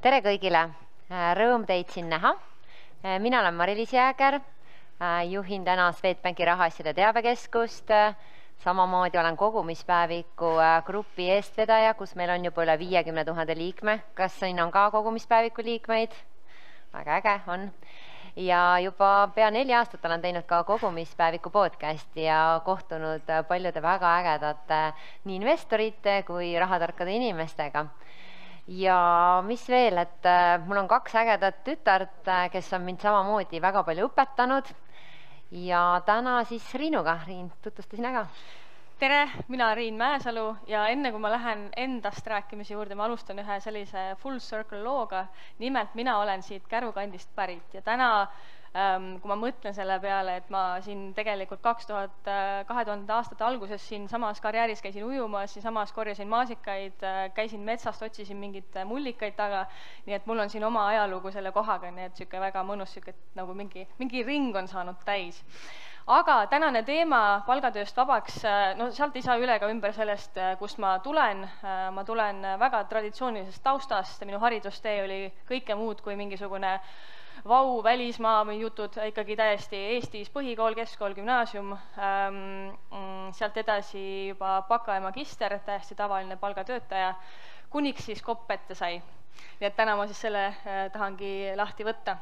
Tere kõigile! Rõõm teid siin näha. Mina olen Mari-Liis Jääger, juhin täna Swedbanki rahaasjade teabekeskust. Samamoodi olen kogumispäeviku grupi eestvedaja, kus meil on juba üle 50 000 liikme. Kas siin on ka kogumispäeviku liikmeid? Väga äge on. Ja juba pea 4 aastat olen teinud ka kogumispäeviku podcasti ja kohtunud paljude väga ägedate nii investorite kui rahatarkade inimestega. Ja mis veel, et mul on 2 ägedat tütart, kes on mind samamoodi väga palju õpetanud. Ja täna siis Riinuga. Riin, tutvustasin äga. Tere, mina Riin Mäesalu ja enne kui ma lähen endast rääkimise juurde, ma alustan ühe sellise full circle looga. Nimelt mina olen siit Käru kandist pärit ja täna, kui ma mõtlen selle peale, et ma siin tegelikult 2000 aastate alguses siin samas karjääris käisin ujumas, siin samas korjasin maasikaid, käisin metsast, otsisin mingit mullikaid taga, nii et mul on siin oma ajalugu selle kohaga, nii et väga mõnus, nagu mingi ring on saanud täis. Aga tänane teema palgatööst vabaks, sealt ei saa üle ka ümber sellest, kust ma tulen. Ma tulen väga traditsioonilisest taustast, minu haridustee oli kõike muud kui mingisugune välismaa või jutud, ikkagi täiesti Eestis põhikool, keskkool, gümnaasium, sealt edasi juba baka ja magister, täiesti tavaline palgatöötaja, kuniks siis kopp ette sai. Nii et täna ma siis selle tahangi lahti võtta.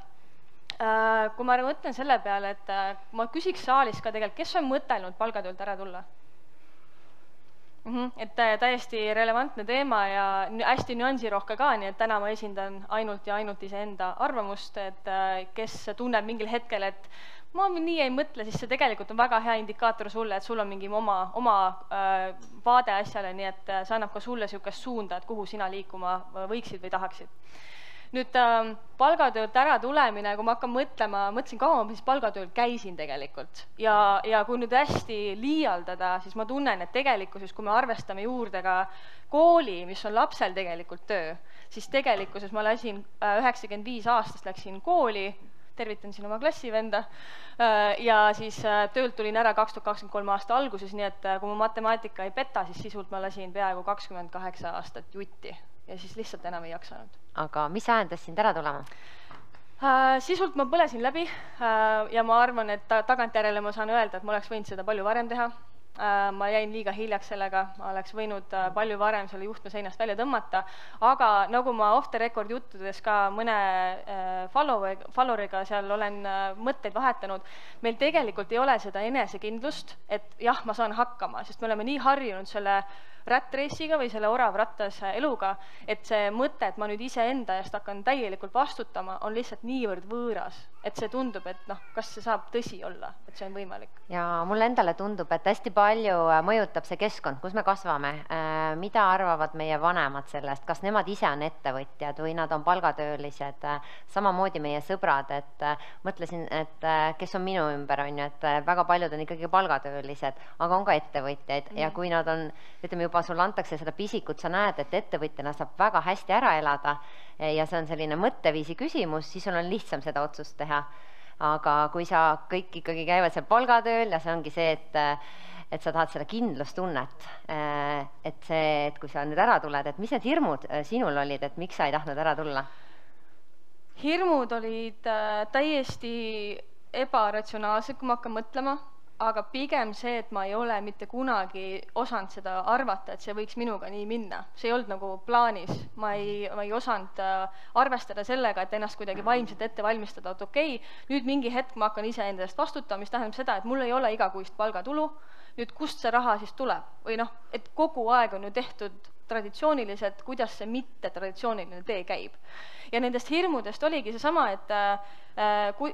Kui ma mõtlen selle peale, et ma küsiks saalis ka tegelikult, kes on mõtelnud palgatöölt ära tulla? Et täiesti relevantne teema ja hästi nüansirohke ka, nii et täna ma esindan ainult ja ainult iseenda arvamust, et kes tunneb mingil hetkel, et ma nii ei mõtle, siis see tegelikult on väga hea indikaator sulle, et sul on mingi oma vaade asjale, nii et see annab ka sulle niisugust suunda, et kuhu sina liikuma võiksid või tahaksid. Nüüd palgatöölt ära tulemine, kui ma hakkan mõtlema, mõtlesin kaua ma siis palgatööl käisin tegelikult. Ja kui nüüd hästi liialdada, siis ma tunnen, et tegelikkuses, kui me arvestame juurde ka kooli, mis on lapsel tegelikult töö, siis tegelikkuses ma läksin 95 aastast läksin kooli, tervitan siin oma klassivenda, ja siis töölt tulin ära 2023 aasta alguses, nii et kui ma matemaatika ei peta, siis sisult ma lasin peaaegu 28 aastat jutti. Ja siis lihtsalt enam ei jaksanud. Aga mis ajendas sind ära tulema? Sisult ma põlesin läbi ja ma arvan, et tagantjärele ma saan öelda, et ma oleks võinud seda palju varem teha. Ma jäin liiga hiljaks sellega, ma oleks võinud palju varem selle juhtme seinast välja tõmmata, aga nagu ma off the record juttudes ka mõne followeriga seal olen mõtteid vahetanud, meil tegelikult ei ole seda enesekindlust, et jah, ma saan hakkama, sest me oleme nii harjunud selle rättreisiga või selle oravrattas eluga, et see mõte, et ma nüüd iseenda eest hakkan täielikult vastutama, on lihtsalt niivõrd võõras, et see tundub, et kas see saab tõsi olla, et see on võimalik. Ja mulle endale tundub, et hästi palju mõjutab see keskkond, kus me kasvame. Mida arvavad meie vanemad sellest? Kas nemad ise on ettevõtjad või nad on palgatöölised? Samamoodi meie sõbrad, et mõtlesin, et kes on minu ümber, et väga paljud on ikkagi palgatöölised, aga on ka ettevõtjaid ja kui nad on, ütleme juba sulle antakse seda pisikut, sa näed, et ettevõtjana saab väga hästi ära elada ja see on selline mõtteviisi küsimus, siis sul on lihtsam seda otsust teha. Aga kui sa kõik ikkagi käivad seal palgatööl ja see ongi see, et sa tahad seda kindlustunnet, et kui sa nüüd ära tuled, et mis need hirmud sinul olid, et miks sa ei tahtnud ära tulla? Hirmud olid täiesti ebaratsionaalsed, kui ma hakkan mõtlema, aga pigem see, et ma ei ole mitte kunagi osanud seda arvata, et see võiks minuga nii minna. See ei olnud nagu plaanis. Ma ei osanud arvestada sellega, et ennast kuidagi vaimselt ette valmistada, et okei, nüüd mingi hetk ma hakkan ise endast vastutama, mis tähendab seda, et mul ei ole igakuist palgatulu. Nüüd kust see raha siis tuleb? Või et kogu aeg on ju tehtud traditsiooniliselt, kuidas see mitte traditsiooniline tee käib. Ja nendest hirmudest oligi seesama, et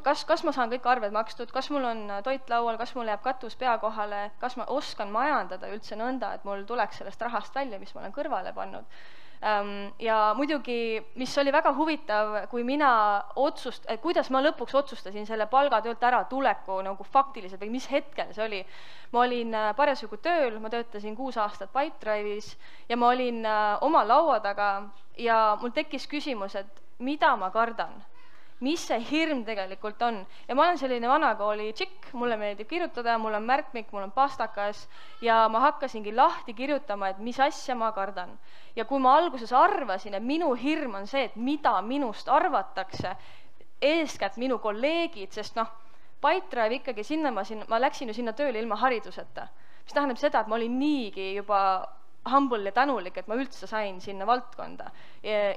kas ma saan kõik arved makstud, kas mul on toit laual, kas mul jääb katus pea kohale, kas ma oskan majandada üldse nõnda, et mul tuleks sellest rahast välja, mis ma olen kõrvale pannud. Ja muidugi, mis oli väga huvitav, kui kuidas ma lõpuks otsustasin selle palgatöölt ära tuleku nagu faktiliselt või mis hetkel see oli. Ma olin parasjagu tööl, ma töötasin 6 aastat Pipedrive'is ja ma olin oma laua taga ja mul tekkis küsimus, et mida ma kardan? mis see hirm tegelikult on. Ja ma olen selline vanakooli tšikk, mulle meeldib kirjutada, mul on märkmik, mul on pastakas ja ma hakkasingi lahti kirjutama, et mis asja ma kardan. Ja kui ma alguses arvasin, et minu hirm on see, et mida minust arvatakse, eeskätt minu kolleegid, sest noh, Pipedrive ikkagi sinna ma läksin ju sinna tööle ilma hariduseta, mis tähendab seda, et ma olin niigi juba humble ja tänulik, et ma üldse sain sinna valdkonda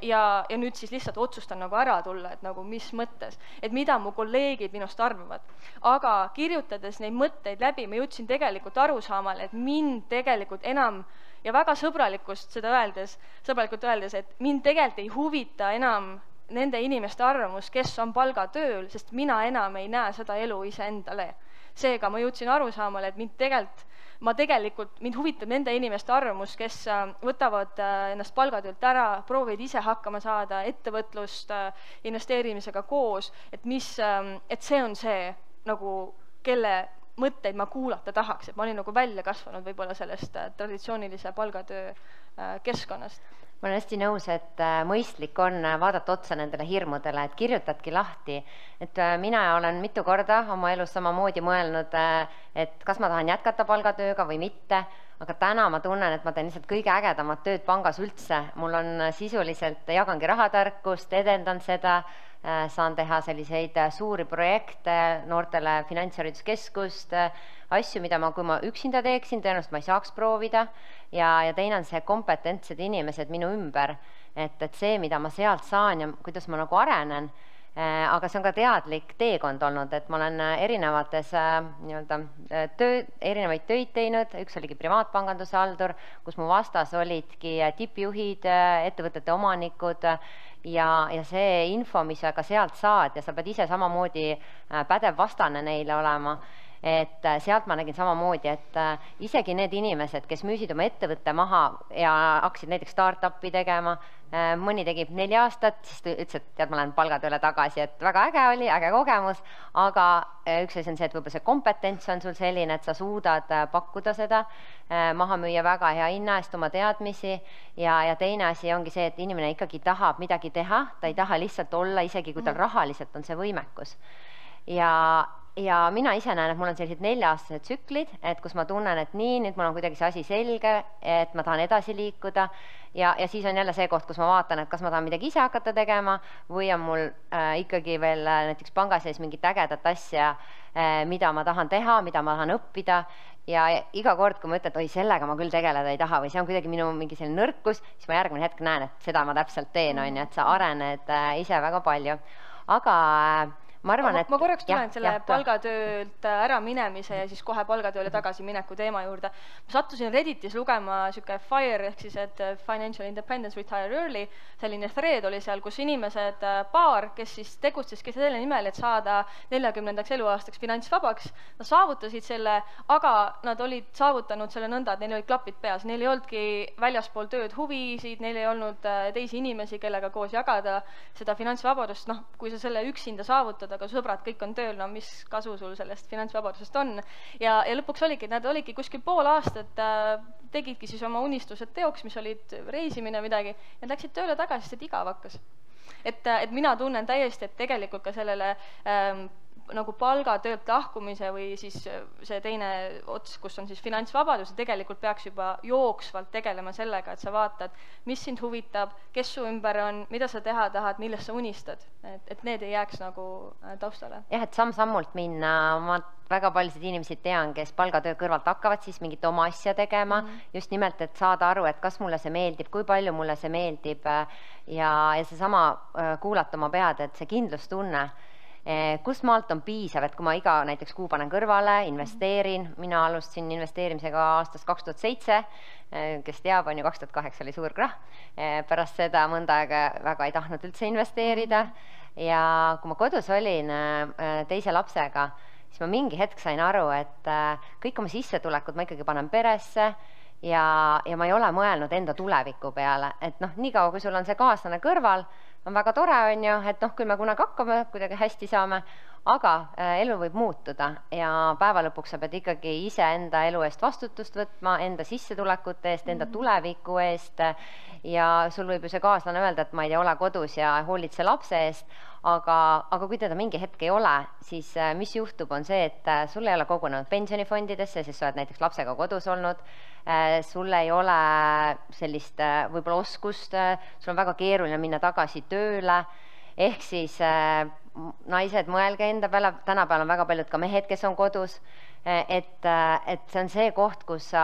ja nüüd siis lihtsalt otsustan nagu ära tulla, et nagu mis mõttes, et mida mu kolleegid minust arvavad. Aga kirjutades neid mõtteid läbi, ma jõudsin tegelikult arusaamale, et mind tegelikult enam ja väga sõbralikult öeldes, et mind tegelikult ei huvita enam nende inimeste arvamus, kes on palgatööl, sest mina enam ei näe seda elu iseendale. Seega ma jõudsin arusaamale, et mind huvitab nende inimeste arvamus, kes võtavad ennast palgatöölt ära, proovivad ise hakkama saada ettevõtlust investeerimisega koos, et see on see, nagu, kelle mõtteid ma kuulata tahaks, et ma olin nagu välja kasvanud võib-olla sellest traditsioonilise palgatöö keskkonnast. Ma olen hästi nõus, et mõistlik on vaadata otsa nendele hirmudele, et kirjutadki lahti. Et mina olen mitu korda oma elus samamoodi mõelnud, et kas ma tahan jätkata palgatööga või mitte, aga täna ma tunnen, et ma teen lihtsalt kõige ägedamat tööd pangas üldse. Mul on sisuliselt, jagangi rahatarkust, edendan seda, saan teha selliseid suuri projekte noortele finantshariduskeskust, asju, mida kui ma üksinda teeksin, tõenäoliselt ma ei saaks proovida ja teine on see kompetentsed inimesed minu ümber, et see, mida ma sealt saan ja kuidas ma nagu arenen, aga see on ka teadlik teekond olnud, et ma olen erinevaid töid teinud, üks oligi privaatpanganduse haldur, kus mu vastas olidki tippjuhid, ettevõtete omanikud ja see info, mis sa ka sealt saad ja sa pead ise samamoodi pädev vastane neile olema, et sealt ma nägin samamoodi, et isegi need inimesed, kes müüsid oma ettevõtte maha ja hakkasid näiteks start-upi tegema, mõni tegi 4 aastat, siis ta ütles, et tead, ma lähen palgatööle tagasi, et väga äge oli, äge kogemus, aga üks asi on see, et võib-olla see kompetents on sul selline, et sa suudad pakkuda seda, maha müüa väga hea hinna eest oma teadmisi ja teine asi ongi see, et inimene ikkagi tahab midagi teha, ta ei taha lihtsalt olla, isegi kui tal rahaliselt on see võimekus. Ja mina ise näen, et mul on sellised 4-aastased tsüklid, et kus ma tunnen, et nüüd mul on kuidagi see asi selge, et ma tahan edasi liikuda ja siis on jälle see koht, kus ma vaatan, et kas ma tahan midagi ise hakata tegema või on mul ikkagi veel näiteks panga sees mingit ägedat asja, mida ma tahan teha, mida ma tahan õppida ja iga kord, kui ma ütlen, et oi, sellega ma küll tegeleda ei taha või see on kuidagi minu mingi selline nõrkus, siis ma järgmine hetk näen, et seda ma täpselt teen, et sa arened ise väga palju. Aga ma arvan, et... Ma korraks tulen selle palgatöölt ära minemise ja siis kohe palgatööle tagasi mineku teema juurde. Ma sattusin Redditis lugema süke FIRE ehk siis, et Financial Independence Retire Early, selline thread oli seal, kus inimesed paar, kes siis tegutseski selle nimel, et saada 40. eluaastaks finantsvabaks, nad saavutasid selle, aga nad olid saavutanud selle nõnda, et neil olid klapid peas, neil ei olnudki väljaspool tööd huvisid, neil ei olnud teisi inimesi, kellega koos jagada seda finantsvabadust, kui sa selle üksinda saavutad, aga sõbrad kõik on tööl, mis kasu sul sellest finantsvabadusest on. Ja lõpuks oligi, nad olidki kuskil pool aastat, tegidki siis oma unistused teoks, mis olid reisimine midagi, ja läksid tööle tagasi, sest igav hakkas. Et mina tunnen täiesti, et tegelikult ka sellele nagu palgatöölt lahkumise või siis see teine ots, kus on siis finantsvabadus, tegelikult peaks juba jooksvalt tegelema sellega, et sa vaatad, mis sind huvitab, kes su ümber on, mida sa teha tahad, millest sa unistad, et need ei jääks nagu taustale. Jah, et samm-sammult minna, ma väga paljusid inimesi tean, kes palgatöö kõrvalt hakkavad siis mingit oma asja tegema, just nimelt, et saada aru, et kas mulle see meeldib, kui palju mulle see meeldib ja seesama kuulata oma pead, et see kindlustunne, kus maalt on piisav, et kui ma iga näiteks kuu panen kõrvale, investeerin, mina alustasin investeerimisega aastast 2007, kes teab, on ju 2008 oli suur krahh, pärast seda mõnda aega väga ei tahtnud üldse investeerida ja kui ma kodus olin teise lapsega, siis ma mingi hetk sain aru, et kõik oma sissetulekud ma ikkagi panen peresse ja ma ei ole mõelnud enda tuleviku peale, et nii kaua, kui sul on see kaaslane kõrval, on väga tore, on ju, et küll me kunagi hakkame, kuidagi hästi saame, aga elu võib muutuda ja päeva lõpuks sa pead ikkagi ise enda elu eest vastutust võtma, enda sissetulekute eest, enda tuleviku eest ja sul võib ju see kaaslane öelda, et ma ei tea, ole kodus ja hoolitse lapse eest, aga kui teda mingi hetk ei ole, siis mis juhtub, on see, et sul ei ole kogunenud pensionifondidesse, sest sa oled näiteks lapsega kodus olnud, sul ei ole sellist võib-olla oskust, sul on väga keeruline minna tagasi tööle, ehk siis naised, mõelge enda peale, tänapäeval on väga paljud ka mehed, kes on kodus, et see on see koht, kus sa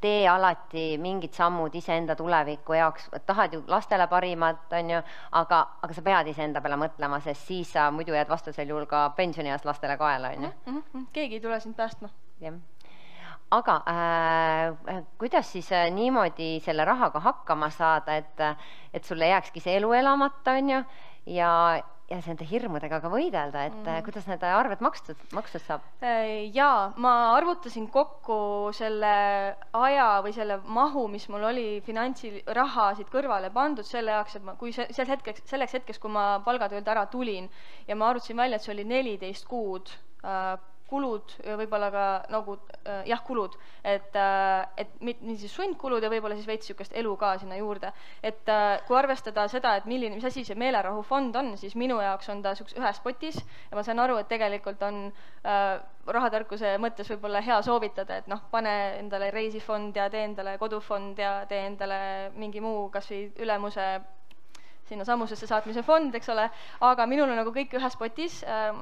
tee alati mingid sammud iseenda tuleviku jaoks, tahad ju lastele parimat, on ju, aga sa pead iseenda peale mõtlema, sest siis sa muidu jääd vastasel juhul ka pensionieas lastele kaela, on ju. Keegi ei tule sind päästma. Jah. Aga kuidas siis niimoodi selle rahaga hakkama saada, et sulle jääkski see elu elamata, on ju, ja nende hirmudega ka võidelda, et kuidas need arved makstud saab? Jaa, ma arvutasin kokku selle aja või selle mahu, mis mul oli finantsirahasid kõrvale pandud selle jaoks, et kui selleks hetkeks, kui ma palgatöölt ära tulin ja ma arvutasin välja, et see oli 14 kuud kulud, võib-olla ka nagu kulud, et nii siis sundkulud ja võib-olla siis veits niisugust elu ka sinna juurde. Et kui arvestada seda, et mis asi see meelerahufond on, siis minu jaoks on ta ühes potis ja ma saan aru, et tegelikult on rahatarkuse mõttes võib-olla hea soovitada, et pane endale reisifond ja tee endale kodufond ja tee endale mingi muu kas või ülemuse sinna samusesse saatmise fond, eks ole, aga minul on nagu kõik ühes potis,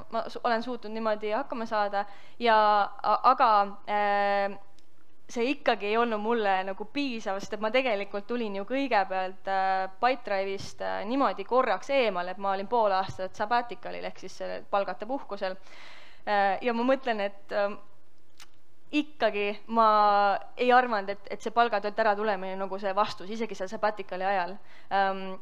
ma olen suutnud niimoodi hakkama saada, aga see ikkagi ei olnud mulle nagu piisav, sest et ma tegelikult tulin ju kõigepealt Pipedrive'ist niimoodi korraks eemal, et ma olin pool aastat sabbaticalil ehk siis palgata puhkusel ja ma mõtlen, et ikkagi ma ei arvanud, et see palgatöölt ära tulemine nagu see vastus, isegi seal sabbaticali ajal.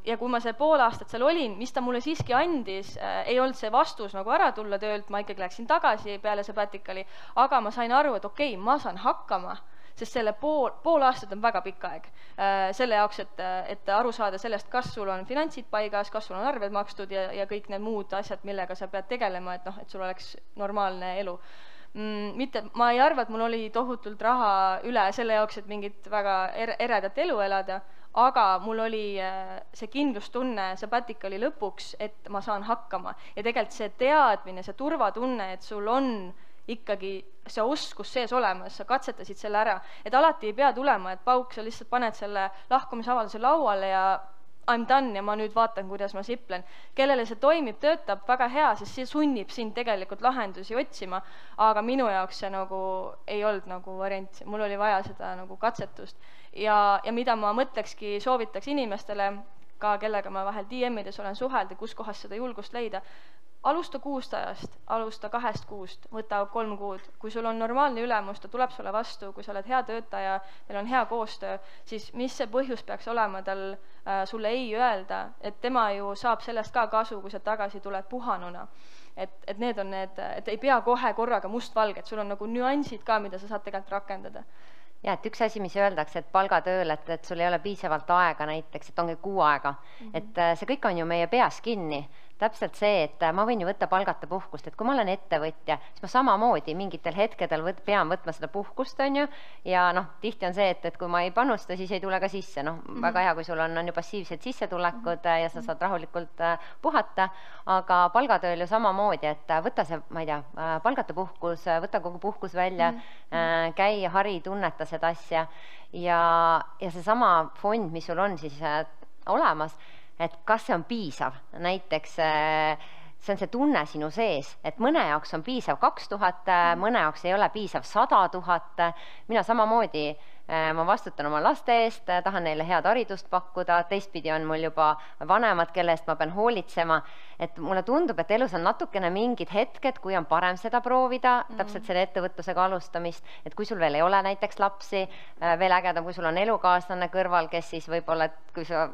Ja kui ma see pool aastat seal olin, mis ta mulle siiski andis, ei olnud see vastus nagu ära tulla töölt, ma ikkagi läksin tagasi peale sabbaticali, aga ma sain aru, et okei, ma saan hakkama, sest selle pool aastat on väga pikk aeg. Selle jaoks, et aru saada sellest, kas sul on finantsid paigas, kas sul on arved makstud ja kõik need muud asjad, millega sa pead tegelema, et sul oleks normaalne elu. Mitte, ma ei arva, et mul oli tohutult raha üle selle jaoks, et mingit väga eredat elu elada, aga mul oli see kindlustunne sabbaticali lõpuks, et ma saan hakkama. Ja tegelikult see teadmine, see turvatunne, et sul on ikkagi see oskus sees olemas, sa katsetasid selle ära. Et alati ei pea tulema, et pauk, sa lihtsalt paned selle lahkumisavalduse lauale ja I'm done ja ma nüüd vaatan, kuidas ma siplen. Kellele see toimib, töötab väga hea, sest see sunnib sind tegelikult lahendusi otsima, aga minu jaoks see nagu ei olnud nagu variant, mul oli vaja seda nagu katsetust. Ja mida ma mõtlekski, soovitaks inimestele, ka kellega ma vahel DM-ides olen suheld ja kus kohas seda julgust leida, alusta 6 ajast, alusta 2 kuust, võta 3 kuud. Kui sul on normaalne ülemus, ta tuleb sulle vastu, kui sa oled hea töötaja, teil on hea koostöö, siis mis see põhjus peaks olema tal sulle ei öelda, et tema ju saab sellest ka kasu, kui sa tagasi tuled puhanuna. Et need on need, et ei pea kohe korraga mustvalge, et sul on nagu nüansid ka, mida sa saad tegelikult rakendada. Ja, et üks asi, mis öeldakse, et palgatööl, et sul ei ole piisavalt aega näiteks, et ongi kuu aega, et see kõik on ju meie peas kinni. Täpselt see, et ma võin ju võtta palgata puhkust, et kui ma olen ettevõtja, siis ma samamoodi mingitel hetkedel pean võtma seda puhkust, on ju, ja tihti on see, et kui ma ei panusta, siis ei tule ka sisse, väga hea, kui sul on ju passiivsed sissetulekud ja sa saad rahulikult puhata, aga palgatööl ju samamoodi, et võta see, ma ei tea, palgata puhkus, võta kogu puhkus välja, käi, hari, tunneta seda asja ja seesama fond, mis sul on siis olemas, et kas see on piisav, näiteks see on see tunne sinu sees, et mõne jaoks on piisav 2000, mõne jaoks ei ole piisav 100 000, mina samamoodi, ma vastutan oma laste eest, tahan neile head haridust pakkuda, teistpidi on mul juba vanemad, kelle eest ma pean hoolitsema, et mulle tundub, et elus on natukene mingid hetked, kui on parem seda proovida, täpselt selle ettevõtlusega alustamist, et kui sul veel ei ole näiteks lapsi, veel ägedam, kui sul on elukaaslane kõrval, kes siis võib-olla, et kui sa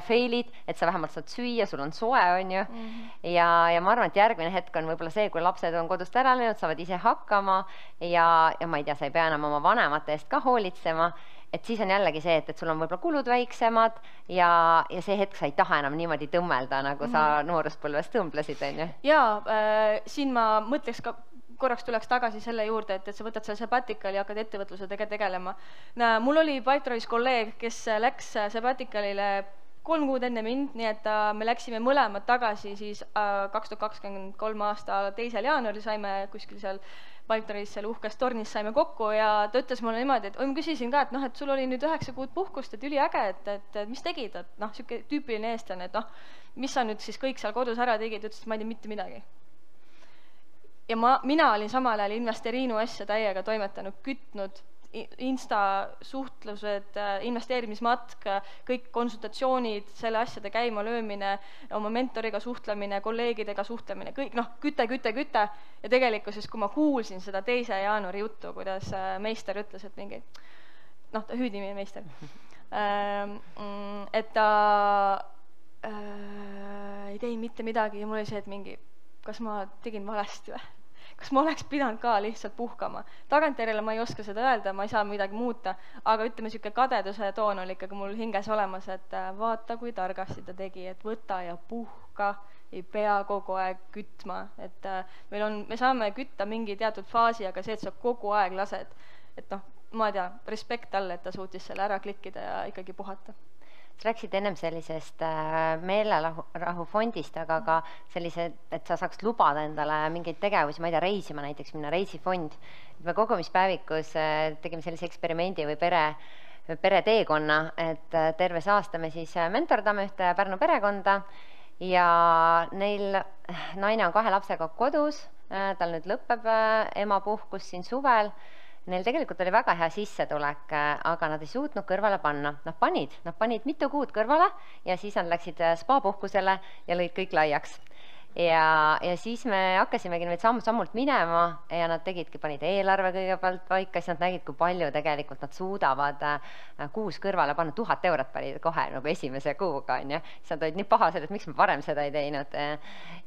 failid, et sa vähemalt saad süüa, sul on soe, on ju, ja ma arvan, et järgmine hetk on võib-olla see, kui lapsed on kodust ära läinud, saavad ise hakkama ja ma ei tea, sa ei pea enam oma vanemate eest ka hoolitsema, et siis on jällegi see, et sul on võib-olla kulud väiksemad ja see hetk sa ei taha enam niimoodi tõmmelda, nagu sa nooruspõlves tõmblesid, on ju? Jaa, siin ma mõtleks ka, korraks tuleks tagasi selle juurde, et sa võtad selle sabbaticali ja hakkad ettevõtlusega tegelema. Mul oli Pipedrive'is kolleeg, kes läks sabbaticalile 3 kuud enne mind, nii et me läksime mõlemad tagasi siis 2023 aasta 2. jaanuaril saime kuskil seal Pipedrive'is seal uhkes tornis saime kokku ja ta ütles mulle niimoodi, et ma küsisin ka, et et sul oli nüüd 9 kuud puhkust, et üliäge, et mis tegid, et siuke tüüpiline eestlane, et mis sa nüüd siis kõik seal kodus ära tegid, ütles, et ma ei tea mitte midagi. Ja mina olin samal ajal Investeriinu asja täiega toimetanud, kütnud, Insta suhtlused, investeerimismatk, kõik konsultatsioonid, selle asjade käima löömine, oma mentoriga suhtlemine, kolleegidega suhtlemine, kõik küte ja tegelikkuses, kui ma kuulsin seda 2. jaanuari juttu, kuidas meister ütles, et mingi, ta hüüdnimi meister, et ta ei teinud mitte midagi ja mul oli see, et mingi, kas ma tegin valesti või? Kas ma oleks pidanud ka lihtsalt puhkama? Tagantjärjele ma ei oska seda öelda, ma ei saa midagi muuta, aga ütleme, selline kadeduse toon oli ikkagi mul hinges olemas, et vaata, kui targasti ta tegi, et võta ja puhka, ei pea kogu aeg kütma, et me saame kütta mingi teatud faasi, aga see, et sa kogu aeg lased, et ma ei tea, respekt talle, et ta suutis selle ära klikkida ja ikkagi puhata. Sa rääksid ennem sellisest meelelahufondist, aga ka sellise, et sa saaks lubada endale mingeid tegevusi, ma ei tea, reisima näiteks, minna reisifond. Me kogumispäevikus tegime sellise eksperimendi või pere teekonna, et terves aasta me siis mentordame ühte Pärnu perekonda ja neil naine on 2 lapsega kodus, tal nüüd lõpeb emapuhkus siin suvel. Neil tegelikult oli väga hea sissetulek, aga nad ei suutnud kõrvale panna. Nad panid mitu kuud kõrvale ja siis nad läksid spa-puhkusele ja lõid kõik laiaks. Ja siis me hakkasimegi neid samm-sammult minema ja nad panid eelarve kõigepealt paika, siis nad nägid, kui palju tegelikult nad suudavad kuus kõrvale panna, 1000 eurot panid kohe nagu esimese kuuga, on ju. Siis nad olid nii pahased, et miks me varem seda ei teinud.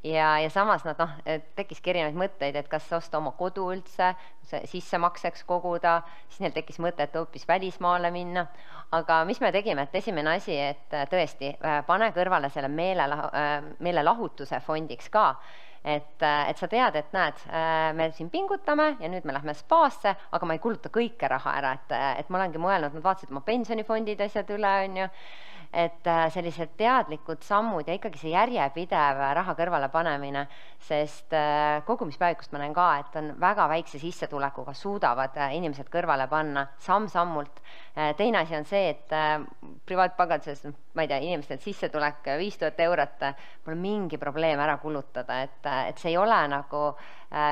Ja samas nad tekkiski erinevaid mõtteid, et kas osta oma kodu üldse, sissemakseks koguda, siis neil tekkis mõte, et hoopis välismaale minna. Aga mis me tegime, et esimene asi, et tõesti pane kõrvale selle meelelahutuse fondiks ka, et sa tead, et näed, me siin pingutame ja nüüd me lähme spaasse, aga ma ei kuluta kõike raha ära, et ma olengi mõelnud, nad vaatasid oma pensionifondid asjad üle, on ju, et sellised teadlikud sammud ja ikkagi see järjepidev raha kõrvale panemine, sest kogumispäevikust ma näen ka, et on väga väikse sissetulekuga suudavad inimesed kõrvale panna samm-sammult. Teine asi on see, et privaatpaganduses, ma ei tea, inimestel sissetulek 5000 eurot, pole mingi probleem ära kulutada, et see ei ole nagu,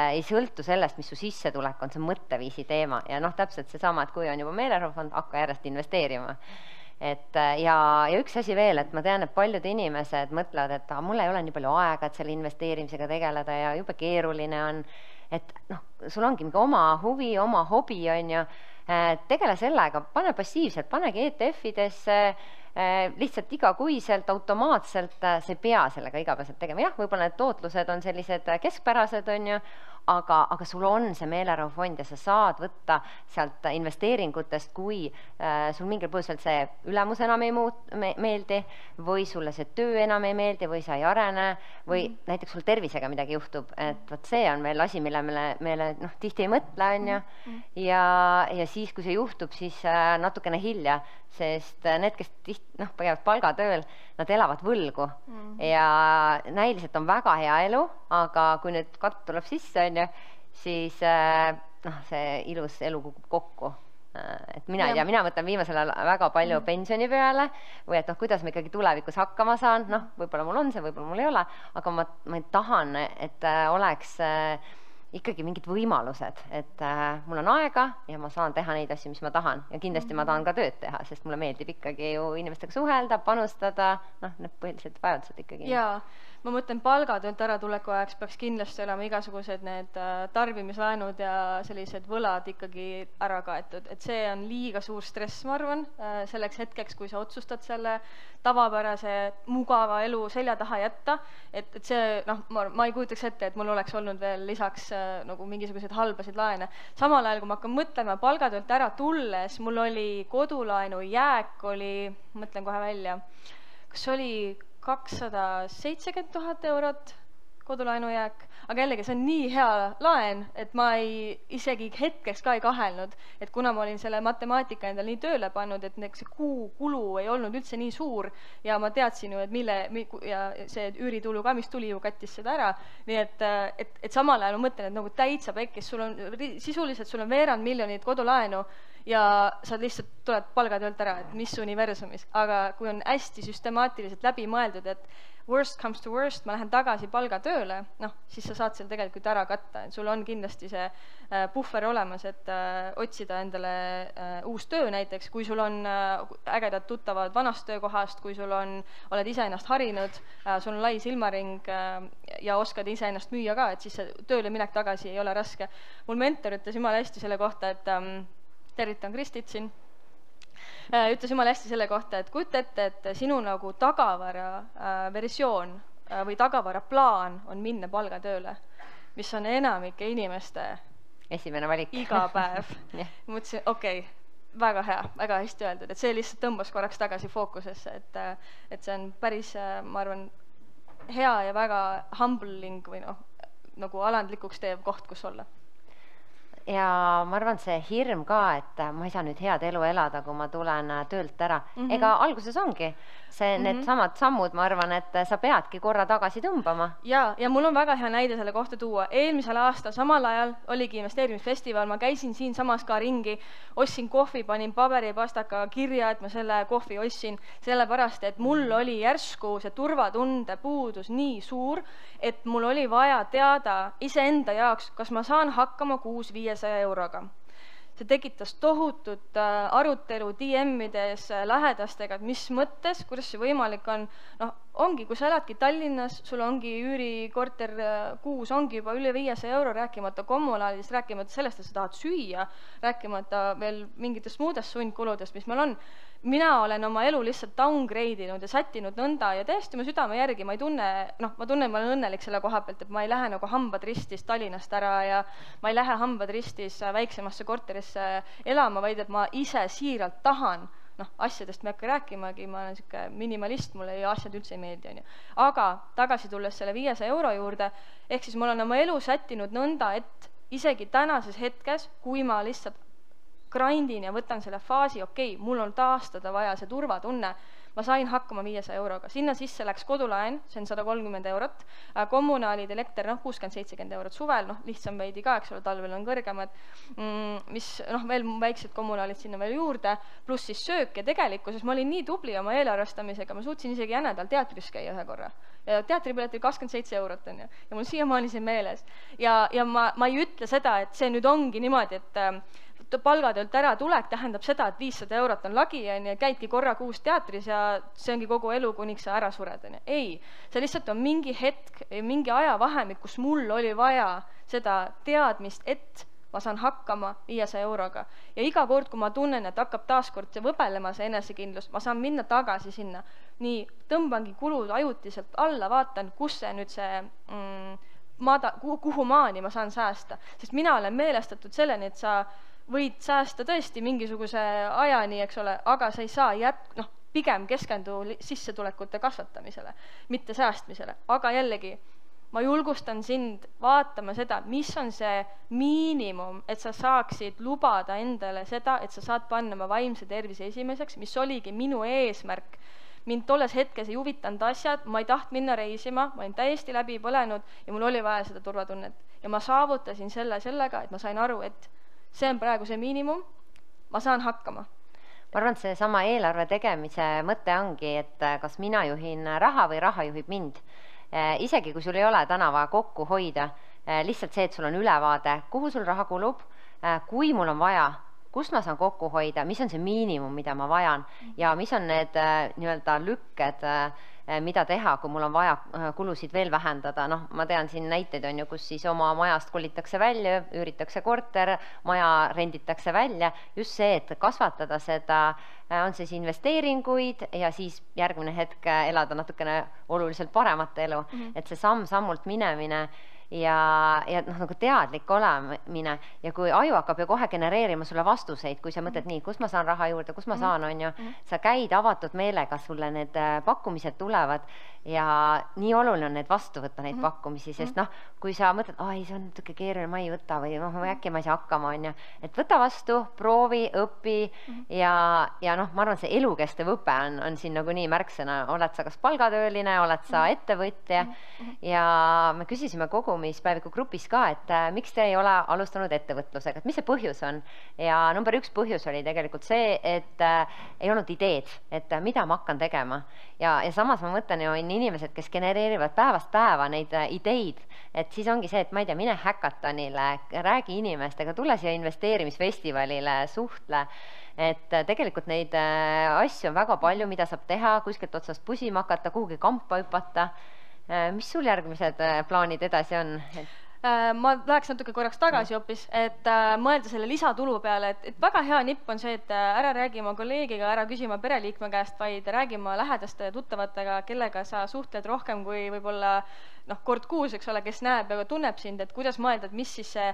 ei sõltu sellest, mis su sissetulek on, see mõtteviisi teema ja täpselt seesama, et kui on juba meelerahufond, hakka järjest investeerima. Ja üks asi veel, et ma tean, et paljud inimesed mõtlevad, et mul ei ole nii palju aega, et selle investeerimisega tegeleda ja jube keeruline on, et sul ongi mingi oma huvi, oma hobi, on ju, tegele sellega, pane passiivselt, panegi ETF-idesse, lihtsalt igakuiselt, automaatselt, sa ei pea sellega igapäevaselt tegema. Jah, võib-olla need tootlused on sellised keskpärased, on ju, aga sul on see meelerahufond ja sa saad võtta sealt investeeringutest, kui sul mingil põhjusel see ülemus enam ei meeldi või sulle see töö enam ei meeldi või sa ei arene või näiteks sul tervisega midagi juhtub, et võt see on veel asi, mille meile tihti ei mõtle, on ju, ja siis, kui see juhtub, siis natukene hilja, sest need, kes käivad palgatööl, nad elavad võlgu ja näiliselt on väga hea elu, aga kui nüüd katt tuleb sisse, on ju, siis see ilus elu kukub kokku. Et mina mõtlen viimasel ajal väga palju pensioni peale või et kuidas ma ikkagi tulevikus hakkama saan, võib-olla mul on see, võib-olla mul ei ole, aga ma tahan, et oleks ikkagi mingid võimalused, et mul on aega ja ma saan teha neid asju, mis ma tahan ja kindlasti ma tahan ka tööd teha, sest mulle meeldib ikkagi ju inimestega suhelda, panustada, need põhilised vajadused ikkagi. Jaa, ma mõtlen, palgatöölt äratulegu ajaks peaks kindlasti olema igasugused need tarbimislaenud ja sellised võlad ikkagi ära kaetud, et see on liiga suur stress, ma arvan, selleks hetkeks, kui sa otsustad selle tavapärase mugava elu selja taha jätta, et see, noh, ma ei kujutaks ette, et mul oleks olnud veel lisaks nagu mingisuguseid halbasid laene. Samal ajal, kui ma hakkan mõtlema, palgatöölt ära tulles, mul oli kodulaenu jääk oli, mõtlen kohe välja, kas oli 270 000 eurot kodulaenu jääk, aga jällegi see on nii hea laen, et ma isegi hetkeks ka ei kahelnud, et kuna ma olin selle matemaatika endale nii tööle pannud, et see kuukulu ei olnud üldse nii suur ja ma teadsin ju, et ja see üüritulu ka, mis tuli ju kattis seda ära, nii et samal ajal ma mõtlen, et nagu täitsa pekkis, sisuliselt sul on veerand miljonit kodulaenu ja sa lihtsalt tuled palgatöölt ära, et mis universumis, aga kui on hästi süstemaatiliselt läbi mõeldud, et worst comes to worst, ma lähen tagasi palgatööle, noh, siis sa saad seal tegelikult ära katta, et sul on kindlasti see puhver olemas, et otsida endale uus töö näiteks, kui sul on ägedad tuttavad vanast töökohast, kui sul oled ise ennast harinud, sul on lai silmaring ja oskad ise ennast müüa ka, et siis see tööle minek tagasi ei ole raske. Mul mentor ütles jumala hästi selle kohta, et tervitan Kristit siin, ütles jumala hästi selle kohta, et kujuta ette, et sinu nagu tagavara versioon või tagavara plaan on minna palgatööle, mis on enamike inimeste esimene valik iga päev. Mõtlesin, okei, väga hea, väga hästi öeldud, et see lihtsalt tõmbas korraks tagasi fookusesse, et see on päris, ma arvan, hea ja väga humbling või noh, nagu alandlikuks teev koht, kus olla. Ja ma arvan, see hirm ka, et ma ei saa nüüd head elu elada, kui ma tulen töölt ära. Ega alguses ongi see, need samad sammud, ma arvan, et sa peadki korra tagasi tõmbama. Ja mul on väga hea näide selle kohta tuua. Eelmisel aastal samal ajal oligi investeerimisfestival, ma käisin siin samas ka ringi, ostsin kohvi, panin paberipastaka kirja, et ma selle kohvi ostsin, sellepärast, et mul oli järsku see turvatunde puudus nii suur, et mul oli vaja teada iseenda jaoks, kas ma saan hakkama kuus 500 euroga. See tekitas tohutut arutelu DM-ides lähedastega, et mis mõttes, kuidas see võimalik on. Noh, ongi, kui sa eladki Tallinnas, sul ongi üürikorter kuus, ongi juba üle 500 euro, rääkimata kommunaalidest, rääkimata sellest, et sa tahad süüa, rääkimata veel mingitest muudest sundkuludest, mis meil on. Mina olen oma elu lihtsalt downgradeinud ja sättinud nõnda ja täiesti ma südame järgi, ma tunnen, ma olen õnnelik selle koha pealt, et ma ei lähe nagu hambad ristis Tallinnast ära ja ma ei lähe hambad ristis väiksemasse korterisse elama, vaid et ma ise siiralt tahan, noh, asjadest me ei hakka rääkimagi, ma olen siuke minimalist, mulle asjad üldse ei meeldi, on ju. Aga tagasi tulles selle 500 euro juurde, ehk siis ma olen oma elu sättinud nõnda, et isegi tänases hetkes, kui ma lihtsalt grindin ja võtan selle faasi, okei, mul on taastada vaja see turvatunne, ma sain hakkama 500 euroga. Sinna sisse läks kodulaen, see on 130 eurot, kommunaalid, elekter, 60-70 eurot suvel, lihtsam veidi ka, eks ole, talvel on kõrgemad, mis veel väiksed kommunaalid sinna veel juurde, pluss siis söök ja tegelikkuses ma olin nii tubli oma eelarvestamisega, ma suutsin isegi jännedal teatris käia ühe korra. Ja teatripiletil 27 eurot on ju, ja mul siiamaani see meeles. Ja ma ei ütle seda, et see nüüd ongi niimoodi, et palgatöölt ära tulek tähendab seda, et 500 eurot on lagi ja käidki korra kuus teatris ja see ongi kogu elu, kuniks sa ära sured. Ei, see lihtsalt on mingi hetk, mingi ajavahemik, kus mul oli vaja seda teadmist, et ma saan hakkama 500 euroga. Ja iga kord, kui ma tunnen, et hakkab taaskord see võbelema, see enesekindlus, ma saan minna tagasi sinna. Nii, tõmbangi kulud ajutiselt alla, vaatan, kus see nüüd see kuhu maani ma saan säästa. Sest mina olen meelestatud selleni, et sa võid säästa tõesti mingisuguse ajani, eks ole, aga sa ei saa pigem keskendu sissetulekute kasvatamisele, mitte säästmisele. Aga jällegi, ma julgustan sind vaatama seda, mis on see miinimum, et sa saaksid lubada endale seda, et sa saad panna oma vaimse tervise esimeseks, mis oligi minu eesmärk. Mind tolles hetkes ei huvitanud asjad, ma ei taht minna reisima, ma olin täiesti läbi põlenud ja mul oli vaja seda turvatunnet. Ja ma saavutasin sellega, et ma sain aru, et see on praegu see miinimum, ma saan hakkama. Ma arvan, et see sama eelarve tegemise mõte ongi, et kas mina juhin raha või raha juhib mind. Isegi kui sul ei ole täna vaja kokku hoida, lihtsalt see, et sul on ülevaade, kuhu sul raha kulub, kui mul on vaja kust ma saan kokku hoida, mis on see miinimum, mida ma vajan ja mis on need nii-öelda lükked, mida teha, kui mul on vaja kulusid veel vähendada. Noh, ma tean siin näiteid on ju, kus siis oma majast kolitakse välja, üüritakse korter, maja renditakse välja. Just see, et kasvatada seda, on siis investeeringuid ja siis järgmine hetk elada natukene oluliselt paremat elu. Et see samm-sammult minemine ja noh, nagu teadlik olemine ja kui aju hakkab ju kohe genereerima sulle vastuseid, kui sa mõtled nii, kus ma saan raha juurde, kus ma saan, on ju, sa käid avatud meelega, sulle need pakkumised tulevad ja nii oluline on need vastu võtta, neid pakkumisi, sest noh, kui sa mõtled, ai, see on natuke keeruline, ma ei võta või noh, äkki ma ei saa hakkama, on ju, et võta vastu, proovi, õpi ja noh, ma arvan, see elukestev õpe on siin nagu nii märksõna, oled sa kas palgatööline, oled sa ettevõtja ja me küsisime kogumispäeviku grupis ka, et miks te ei ole alustanud ettevõtlusega, et mis see põhjus on ja number 1 põhjus oli tegelikult see, et ei olnud ideed, et mida ma hakkan tegema ja samas ma mõtlen ju inimesed, kes genereerivad päevast päeva neid ideid, et siis ongi see, et ma ei tea, mine häkatonile, räägi inimestega, tule siia investeerimisfestivalile, suhtle, et tegelikult neid asju on väga palju, mida saab teha, kuskilt otsast pusima hakata, kuhugi kampa hüpata. Mis sul järgmised plaanid edasi on? Ma läheks natuke korraks tagasi hoopis, et mõelda selle lisatulu peale, et väga hea nipp on see, et ära räägi oma kolleegiga, ära küsi oma pereliikme käest, vaid räägi oma lähedaste tuttavatega, kellega sa suhtled rohkem kui võib-olla kord kuus, eks ole, kes näeb ja tunneb sind, et kuidas mõelda, et mis siis see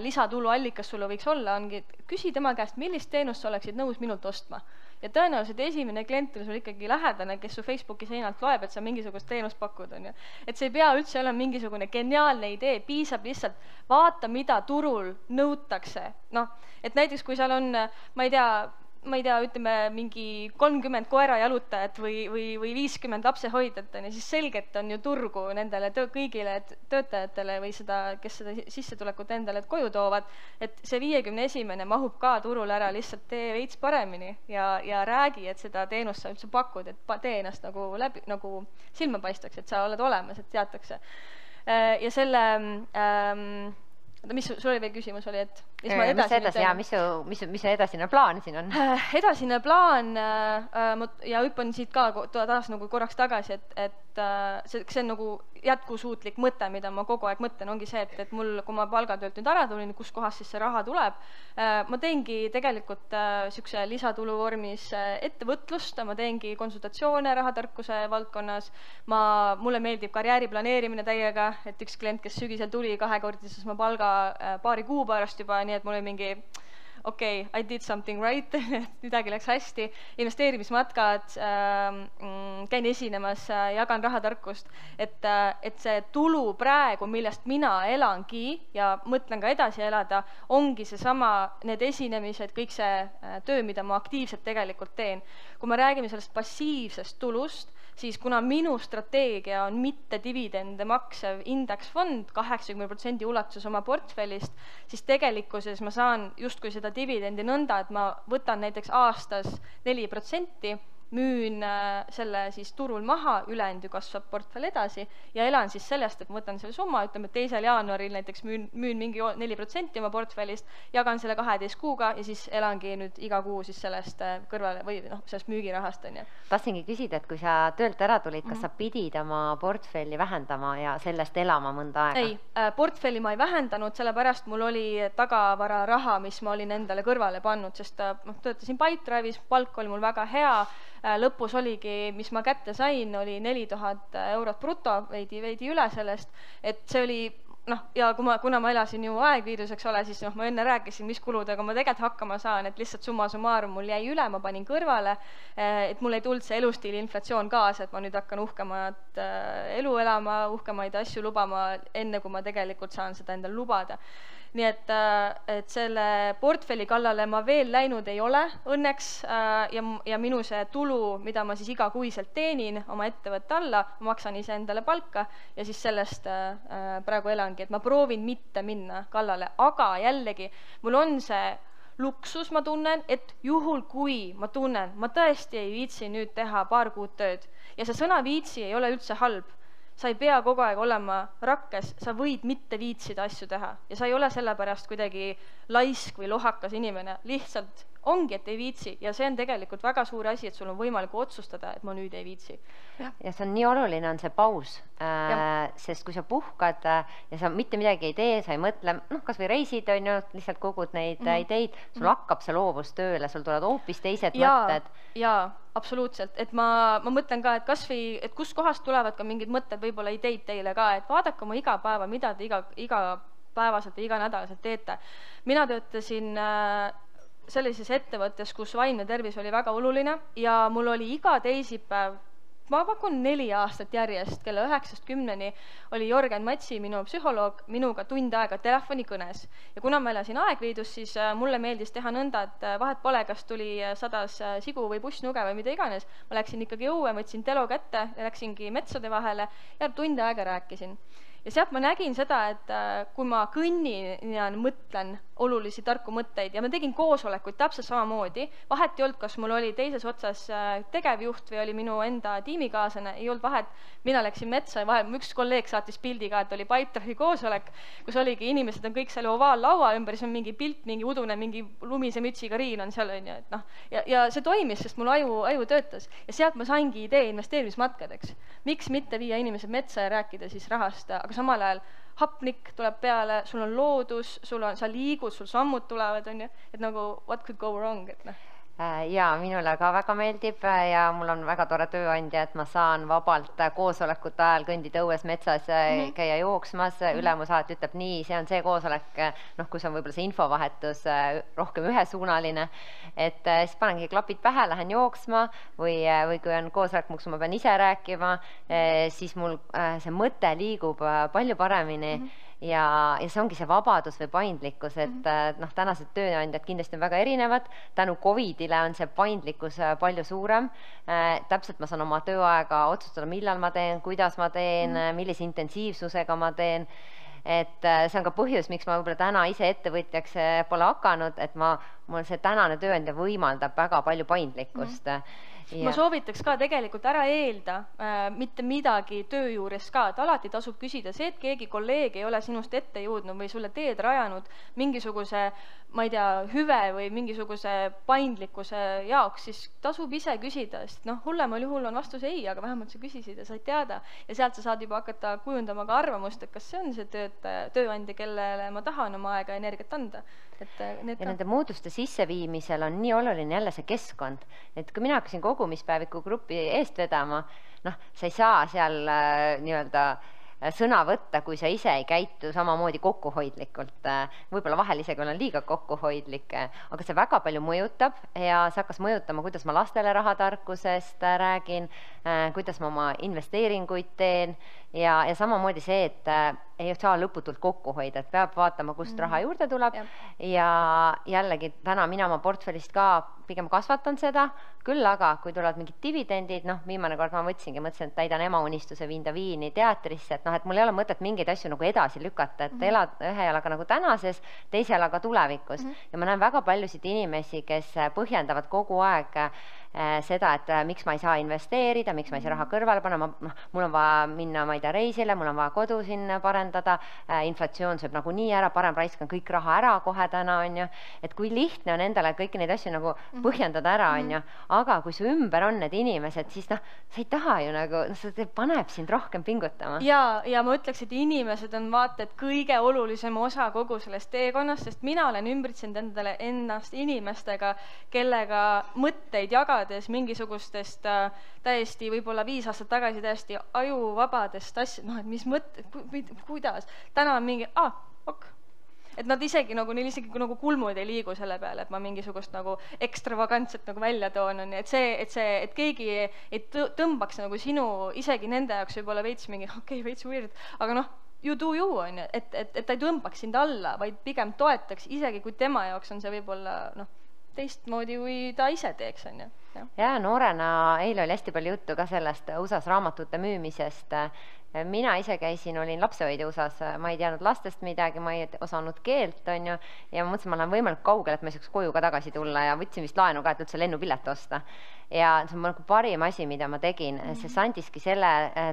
lisatulu allikas sulle võiks olla, ongi, küsi tema käest, millist teenust sa oleksid nõus minult ostma. Ja tõenäoliselt esimene klient on sul ikkagi lähedane, kes su Facebooki seinalt loeb, et sa mingisugust teenust pakud, on ju. Et see ei pea üldse olema mingisugune geniaalne idee, piisab lihtsalt vaata, mida turul nõutakse. Noh, et näiteks kui seal on, ma ei tea, ütleme mingi 30 koera jalutajat või 50 lapsehoidjat, siis selgelt on ju turgu nendele kõigile töötajatele või seda, kes seda sissetulekut endale koju toovad, et see 51. mahub ka turul ära, lihtsalt tee veits paremini ja räägi, et seda teenust sa üldse pakud, et tee ennast nagu silma paistaks, et sa oled olemas, et teatakse. Ja selle mis sul oli veel küsimus oli, et mis su edasine plaan siin on? Edasine plaan ja hüppan siit ka taas nagu korraks tagasi, et see on nagu jätkusuutlik mõte, mida ma kogu aeg mõtlen, ongi see, et mul, kui ma palgatöölt nüüd ära tulin, kus kohas siis see raha tuleb, ma teengi tegelikult niisuguse lisatulu vormis ettevõtlust, ma teengi konsultatsioone rahatarkuse valdkonnas, mulle meeldib karjääri planeerimine täiega, et üks klient, kes sügisel tuli, 2-kordises ma palga paari kuu pärast juba, nii et mul oli mingi okei, I did something right, midagi läks hästi, investeerimismatkad, käin esinemas, jagan rahatarkust, et see tulu praegu, millest mina elangi ja mõtlen ka edasi elada, ongi seesama, need esinemised, kõik see töö, mida ma aktiivselt tegelikult teen. Kui me räägime sellest passiivsest tulust, siis kuna minu strateegia on mitte dividende maksev indeksfond 80% ulatuses oma portfellist, siis tegelikkuses ma saan justkui seda dividendi nõnda, et ma võtan näiteks aastas 4%, müün selle siis turul maha, ülejäänud ju kasvab portfell edasi ja elan siis sellest, et ma võtan selle summa, ütleme 2. jaanuaril näiteks müün mingi 4% oma portfellist, jagan selle 12 kuuga ja siis elangi nüüd iga kuu siis sellest kõrvale või sellest müügirahast. Tahtsingi küsida, et kui sa töölt ära tulid, kas sa pidid oma portfelli vähendama ja sellest elama mõnda aega? Ei, portfelli ma ei vähendanud, sellepärast mul oli tagavara raha, mis ma olin endale kõrvale pannud, sest töötasin Pipedrive'is, palk oli mul väga hea, lõpus oligi, mis ma kätte sain, oli 4000 eurot bruto, veidi üle sellest, et see oli, ja kuna ma elasin ju aegviidus, eks ole, siis ma enne rääkisin, mis kuludega ma tegelikult hakkama saan, et lihtsalt summa summarum mul jäi üle, ma panin kõrvale, et mul ei tulnud see elustiili inflatsioon kaasa, et ma nüüd hakkan uhkemat elu elama, uhkemaid asju lubama, enne kui ma tegelikult saan seda endale lubada. Nii et selle portfelli kallale ma veel läinud ei ole õnneks ja minu see tulu, mida ma siis igakuiselt teenin oma ettevõtte alla, ma maksan ise endale palka ja siis sellest praegu elangi, et ma proovin mitte minna kallale, aga jällegi mul on see luksus, ma tunnen, et juhul kui ma tunnen, ma tõesti ei viitsi nüüd teha paar kuud tööd ja see sõna viitsi ei ole üldse halb. sa ei pea kogu aeg olema rakkes, sa võid mitte viitsida asju teha ja sa ei ole sellepärast kuidagi laisk või lohakas inimene, lihtsalt ongi, et ei viitsi ja see on tegelikult väga suur asi, et sul on võimalik otsustada, et ma nüüd ei viitsi. Ja see on nii oluline, on see paus, sest kui sa puhkad ja sa mitte midagi ei tee, sa ei mõtle, kas või reisid, on ju, lihtsalt kogud neid ideid, sul hakkab see loovus tööle, sul tulevad hoopis teised mõtted. Jaa, absoluutselt, et ma mõtlen ka, et kas või, et kust kohast tulevad ka mingid mõtted, võib-olla ideid teile ka, et vaadake oma igapäeva, mida te igapäevaselt ja iganädalaselt teete. Mina töötasin sellises ettevõttes, kus vaimne tervis oli väga oluline ja mul oli iga teisipäev, ma pakun 4 aastat järjest, kella 9-10 oli Jörgen Matsi, minu psühholoog, minuga tund aega telefonikõnes. Ja kuna ma elasin Aegviidus, siis mulle meeldis teha nõnda, et vahet pole, kas tuli sadas sigu või bussnuge või mida iganes. Ma läksin ikkagi õue, võtsin telo kätte ja läksingi metsade vahele ja tund aega rääkisin. Ja sealt ma nägin seda, et kui ma kõnnin ja mõtlen olulisi tarku mõtteid ja ma tegin koosolekuid täpselt samamoodi, vahet ei olnud, kas mul oli teises otsas tegevjuht või oli minu enda tiimikaaslane, ei olnud vahet, mina läksin metsa ja vahel üks kolleeg saatis pildi ka, et oli Pipedrive'i koosolek, kus oligi inimesed on kõik seal ovaallaua ümber, siis on mingi pilt, mingi udune, mingi lumise mütsiga Riin on seal, on ju, et noh, ja see toimis, sest mul aju töötas ja sealt ma saingi idee investeerimismatkadeks. Miks mitte viia inimesed metsa ja rääkida siis rahast, aga samal ajal hapnik tuleb peale, sul on loodus, sa liigud, sul sammud tulevad, on ju, et nagu what could go wrong, et noh. Jaa, minule ka väga meeldib ja mul on väga tore tööandja, et ma saan vabalt koosolekute ajal kõndida õues metsas, käia jooksmas, ülemus alati ütleb nii, see on see koosolek, kus on võib-olla see infovahetus rohkem ühesuunaline, et siis panengi klapid pähe, lähen jooksma või kui on koosolek, kus ma pean ise rääkima, siis mul see mõte liigub palju paremini. Ja see ongi see vabadus või paindlikkus, et tänased tööandjad kindlasti on väga erinevad, tänu Covidile on see paindlikkus palju suurem, täpselt ma saan oma tööaega otsustada, millal ma teen, kuidas ma teen, millise intensiivsusega ma teen, et see on ka põhjus, miks ma võib-olla täna ise ettevõtjaks pole hakanud, et mul see tänane tööandja võimaldab väga palju paindlikkust. Ma soovitaks ka tegelikult ära eelda mitte midagi töö juures ka, et alati tasub küsida see, et keegi kolleeg ei ole sinust ette jõudnud või sulle teed rajanud mingisuguse, ma ei tea, hüve või mingisuguse paindlikkuse jaoks, siis tasub ise küsida, sest hullemal juhul on vastus ei, aga vähemalt sa küsisid ja said teada ja sealt sa saad juba hakata kujundama ka arvamust, et kas see on see tööandja, kellele ma tahan oma aega ja energiat anda. Ja nende muutuste sisseviimisel on nii oluline jälle see keskkond, et kui mina hakkasin kogumispäeviku gruppi eest vedama, sa ei saa seal nii-öelda sõna võtta, kui sa ise ei käitu samamoodi kokkuhoidlikult. Võib-olla vahel isegi olen liiga kokkuhoidlik, aga see väga palju mõjutab ja see hakkas mõjutama, kuidas ma lastele rahatarkusest räägin, kuidas ma oma investeeringuid teen ja samamoodi see, et ei saa lõputult kokku hoida, et peab vaatama, kust raha juurde tuleb ja jällegi täna mina oma portfellist ka pigem kasvatan seda, küll aga kui tulevad mingid dividendid, viimane kord ma mõtlesin, et täidan ema unistuse, viin ta Viini teatrisse, et mul ei ole mõtet mingeid asju nagu edasi lükata, et elad ühe jalaga nagu tänases, teise jalaga tulevikus ja ma näen väga paljusid inimesi, kes põhjendavad kogu aeg seda, et miks ma ei saa investeerida, miks ma ei saa raha kõrvale panna, mul on vaja minna, ma ei tea, reisile, mul on vaja kodu siin parendada, inflatsioon sööb nagu nii ära, parem raiskan kõik raha ära kohe täna, on ju, et kui lihtne on endale kõiki neid asju nagu põhjendada ära, on ju, aga kui su ümber on need inimesed, siis sa ei taha ju nagu, see paneb sind rohkem pingutama. Ja ma ütleks, et inimesed on vaata, et kõige olulisem osa kogu sellest teekonnast, sest mina olen ümbritsenud endale ennast inimestega, kellega mõtteid jagades mingisugustest täiesti võib-olla 5 aastat tagasi täiesti ajuvabadest asjad, et mis mõtted, kuidas, täna on mingi, et nad isegi nagu, neil isegi nagu kulmud ei liigu selle peale, et ma mingisugust nagu ekstravagantset nagu välja toon, on, et keegi ei tõmbaks nagu sinu, isegi nende jaoks võib-olla veits mingi, veits weird, aga you do you, on ju, et ta ei tõmbaks sind alla, vaid pigem toetaks, isegi kui tema jaoks on see võib-olla teistmoodi, kui ta ise teeks, on ju. Ja noorena eile oli hästi palju juttu ka sellest USA-s raamatute müümisest. Mina ise käisin, olin lapsehoidja USA-s, ma ei teadnud lastest midagi, ma ei osanud keelt, on ju, ja ma mõtlesin, ma lähen võimalikult kaugele, et ma ei saaks koju ka tagasi tulla ja võtsin vist laenu ka, et üldse lennupilet osta. Ja see on nagu parim asi, mida ma tegin, see andiski selle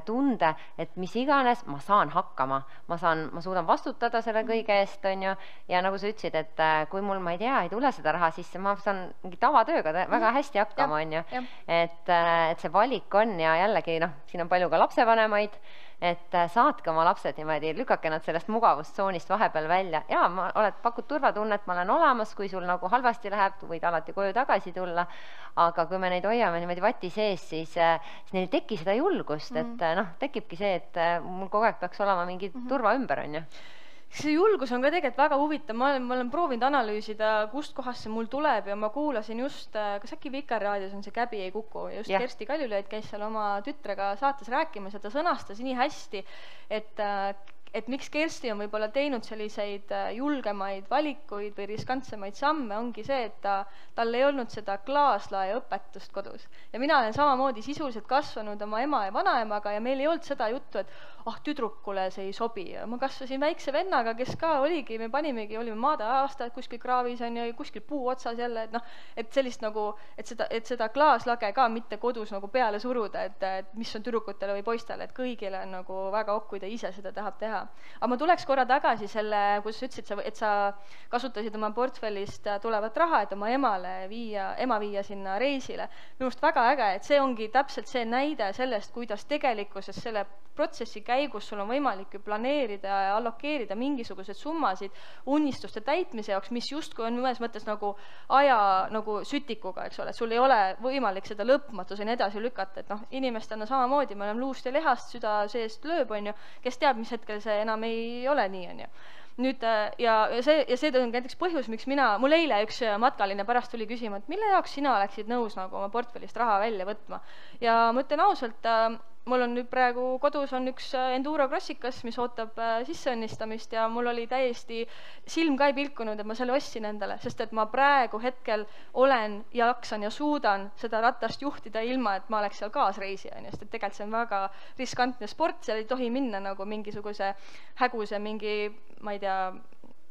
tunde, et mis iganes, ma saan hakkama, ma suudan vastutada selle kõige eest, on ju, ja nagu sa ütlesid, et kui mul, ma ei tea, ei tule seda raha sisse, ma saan mingi tavatööga väga hästi hakkama, on ju, et see valik on ja jällegi, siin on palju ka lapsevanemaid, et saatke oma lapsed niimoodi, lükake nad sellest mugavustsoonist vahepeal välja. Ja, pakud turvatunnet, ma olen olemas, kui sul nagu halvasti läheb, võid alati koju tagasi tulla, aga kui me neid hoiame niimoodi vati sees, siis neil ei teki seda julgust, et tekibki see, et mul kogu aeg peaks olema mingi turva ümber, on ju. See julgus on ka tegelikult väga huvitav, ma olen proovinud analüüsida, kust kohast see mul tuleb ja ma kuulasin just, kas äkki Vikerraadios on see Käbi ei kuku, just Kersti Kaljulaid käis seal oma tütrega saates rääkimas ja ta sõnastas nii hästi, et miks Kersti on võib-olla teinud selliseid julgemaid valikuid või riskantsemaid samme, ongi see, et tal ei olnud seda klaaslae õpetust kodus. Ja mina olen samamoodi sisuliselt kasvanud oma ema ja vanaemaga ja meil ei olnud seda juttu, et tüdrukule see ei sobi. Ma kasvasin väikse vennaga, kes ka oligi, me panimegi, olime maade-aastad kuskil kraavis on ja kuskil puu otsas jälle, et sellist nagu, et seda klaaslage ka mitte kodus nagu peale suruda, et mis on tüdrukutele või poistele, et kõigile on nagu väga okk, kui ta ise seda tahab teha. Aga ma tuleks korra tagasi selle, kus sa ütlesid, et sa kasutasid oma portfellist tulevat raha, et oma ema viia sinna reisile. Minu arust väga äge, et see ongi täpselt see näide sellest, kuidas tegelikkuses selle protsessi käigus sul on võimalik ju planeerida ja allokeerida mingisugused summasid unistuste täitmise jaoks, mis justkui on mõnes mõttes nagu aja nagu sütikuga, eks ole, et sul ei ole võimalik seda lõpmatuseni edasi lükata, et inimestena samamoodi, me oleme luust ja lihast, süda seest lööb, on ju, kes teab, mis hetkel see enam ei ole nii, on ju. Nüüd, ja see on näiteks põhjus, miks mul eile üks matkaline pärast tuli küsima, et mille jaoks sina oleksid nõus nagu oma portfellist raha välja võtma. Ja ma ütlen ausalt, mul on nüüd praegu kodus on üks Enduro Crossikas, mis ootab sisseõnnistamist ja mul oli täiesti silm ka ei pilkunud, et ma selle ostsin endale, sest et ma praegu hetkel olen, jaksan ja suudan seda ratast juhtida ilma, et ma oleks seal kaasreisija, sest et tegelikult see on väga riskantne sport, seal ei tohi minna nagu mingisuguse häguse mingi, ma ei tea,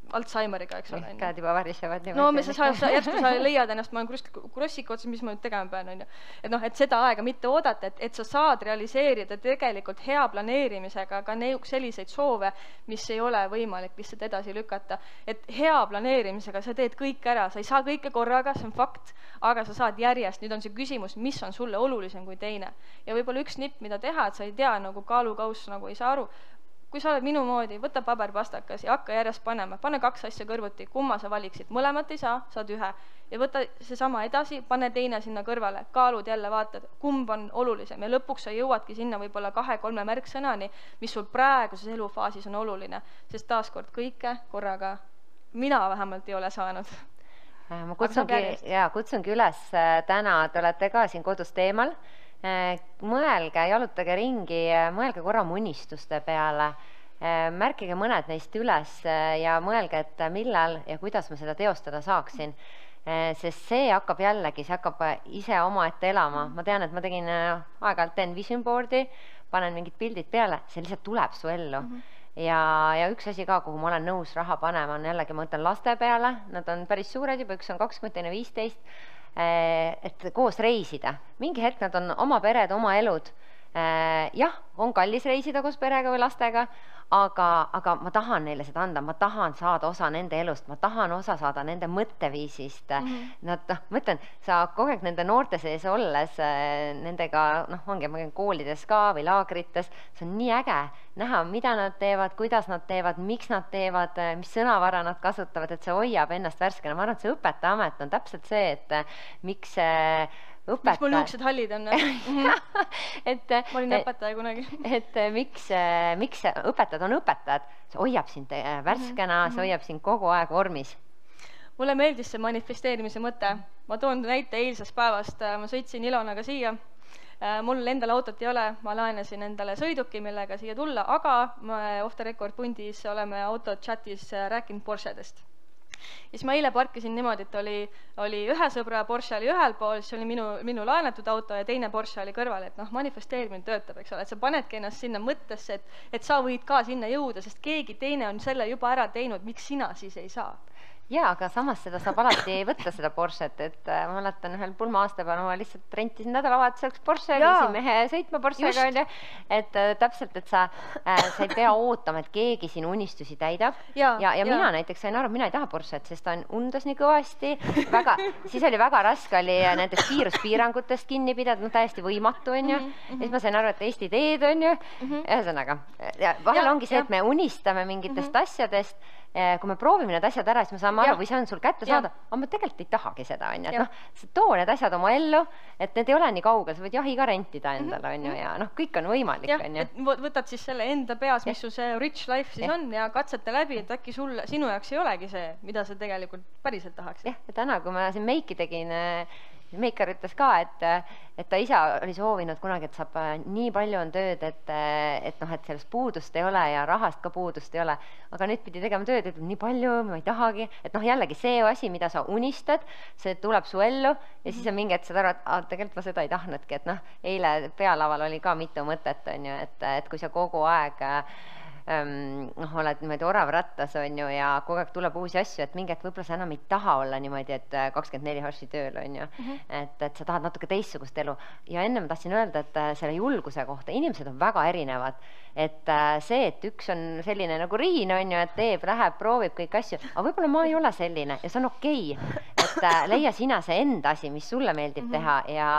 Alzheimeriga, eks ole. Käed juba varisevad. No järsku sa leiad ennast, ma olen krossika otsas, mis ma nüüd tegema pean, on ju. Et seda aega mitte oodata, et sa saad realiseerida tegelikult hea planeerimisega ka selliseid soove, mis ei ole võimalik lihtsalt edasi lükata. Et hea planeerimisega sa teed kõik ära, sa ei saa kõike korraga, see on fakt, aga sa saad järjest. Nüüd on see küsimus, mis on sulle olulisem kui teine. Ja võib-olla üks nipp, mida teha, et sa ei tea, nagu kaalukauss nagu ei saa aru. Kui sa oled minu moodi, võta paberpastakas ja hakka järjest panema, pane 2 asja kõrvuti, kumma sa valiksid, mõlemat ei saa, saad ühe ja võta seesama edasi, pane teine sinna kõrvale, kaalud jälle, vaatad, kumb on olulisem ja lõpuks sa jõuadki sinna võib-olla 2-3 märksõnani, mis sul praeguses elufaasis on oluline, sest taaskord kõike korraga mina vähemalt ei ole saanud. Ma kutsungi üles täna, te olete ka siin kodus teemal, mõelge, jalutage ringi, mõelge korra oma unistuste peale, märkige mõned neist üles ja mõelge, et millal ja kuidas ma seda teostada saaksin. Sest see hakkab jällegi, see hakkab ise omaette elama. Ma tean, et ma tegin aeg-ajalt teen vision board'i, panen mingid pildid peale, see lihtsalt tuleb su ellu. Ja üks asi ka, kuhu ma olen nõus raha panema, on jällegi, ma mõtlen laste peale, nad on päris suured juba, üks on 20, teine 15, et koos reisida. Mingi hetk nad on oma pered, oma elud. Jah, on kallis reisida koos perega või lastega, aga ma tahan neile seda anda, ma tahan saada osa nende elust, ma tahan osa saada nende mõtteviisist. Nad, mõtlen, sa kogu aeg nende noorte sees olles, nendega, ongi koolides ka või laagrites, see on nii äge näha, mida nad teevad, kuidas nad teevad, miks nad teevad, mis sõnavara nad kasutavad, et see hoiab ennast värskena. Ma arvan, et see õpetajaamet on täpselt see, et miks Miks mul niisugused hallid on? Ma olin õpetaja kunagi. Et miks õpetajad on õpetajad? See hoiab sind värskena, see hoiab sind kogu aeg vormis. Mulle meeldis see manifesteerimise mõte. Ma toon näite eilsest päevast. Ma sõitsin Ilonaga siia. Mul endal autot ei ole, ma laenasin endale sõiduki, millega siia tulla, aga off the record pundis oleme autochatis rääkinud Porschedest. Ja siis ma eile parkisin niimoodi, et oli ühe sõbra Porsche oli ühel pool, siis oli minu laenatud auto ja teine Porsche oli kõrval, et noh, manifesteerimine töötab, eks ole, et sa panedki ennast sinna mõttesse, et sa võid ka sinna jõuda, sest keegi teine on selle juba ära teinud, miks sina siis ei saa? Jaa, aga samas seda saab alati võtta seda Porschet, et ma mäletan ühel pulma-aastapäeval ma lihtsalt rentisin nädalavahetuseks Porsche, viisin mehe sõitma Porschega, on ju, et täpselt, et sa ei pea ootama, et keegi sinu unistusi täidab ja mina näiteks sain aru, mina ei taha Porschet, sest ta undas nii kõvasti, siis oli väga raske oli nendest kiiruspiirangutest kinni pidada, no täiesti võimatu, on ju, siis ma sain aru, et Eesti teed, on ju, ühesõnaga, vahel ongi see, et me unistame mingitest asjadest, kui me proovime need asjad ära, siis me saame aru või see on sul kätte saada, aga ma tegelikult ei tahagi seda, on ju, et noh, too need asjad oma ellu, et need ei ole nii kaugel, sa võid jahi ka rentida endale, on ju, ja noh, kõik on võimalik, on ju. Võtad siis selle enda peas, mis sul see rich life siis on ja katsete läbi, et äkki sinu jaoks ei olegi see, mida sa tegelikult päriselt tahaks. Jah, ja täna, kui ma siin meiki tegin, meikar ütles ka, et ta isa oli soovinud kunagi, et saab nii palju on tööd, et noh, et sellest puudust ei ole ja rahast ka puudust ei ole, aga nüüd pidi tegema tööd, et nii palju, ma ei tahagi, et noh, jällegi see asi, mida sa unistad, see tuleb su ellu ja siis on mingi hetk saad aru, et tegelikult ma seda ei tahtnudki, et noh, eile pealaval oli ka mitu mõtet, on ju, et kui sa kogu aeg noh, oled niimoodi orav rattas, on ju, ja kogu aeg tuleb uusi asju, et mingi hetk võib-olla sa enam ei taha olla niimoodi, et 24 horssi tööl, on ju, et sa tahad natuke teistsugust elu. Ja enne ma tahtsin öelda, et selle julguse kohta, inimesed on väga erinevad, et see, et üks on selline nagu Riin, on ju, et teeb, läheb, proovib kõik asju, aga võib-olla ma ei ole selline ja see on okei, et leia sina see enda asi, mis sulle meeldib teha ja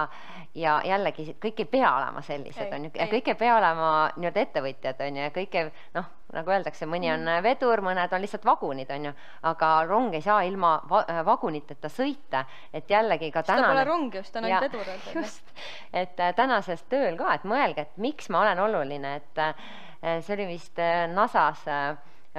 jällegi kõik ei pea olema sellised, on ju, ja kõik ei pea olema nii-öelda ettevõtjad, on ju, ja kõik ei, noh, nagu öeldakse, mõni on vedur, mõned on lihtsalt vagunid, on ju, aga rong ei saa ilma vaguniteta sõita, et jällegi ka tänane... Seda pole rong just, ta on ainult vedur. Just, et tänasest tööl ka, et mõelge, et miks ma olen oluline, et see oli vist NASAs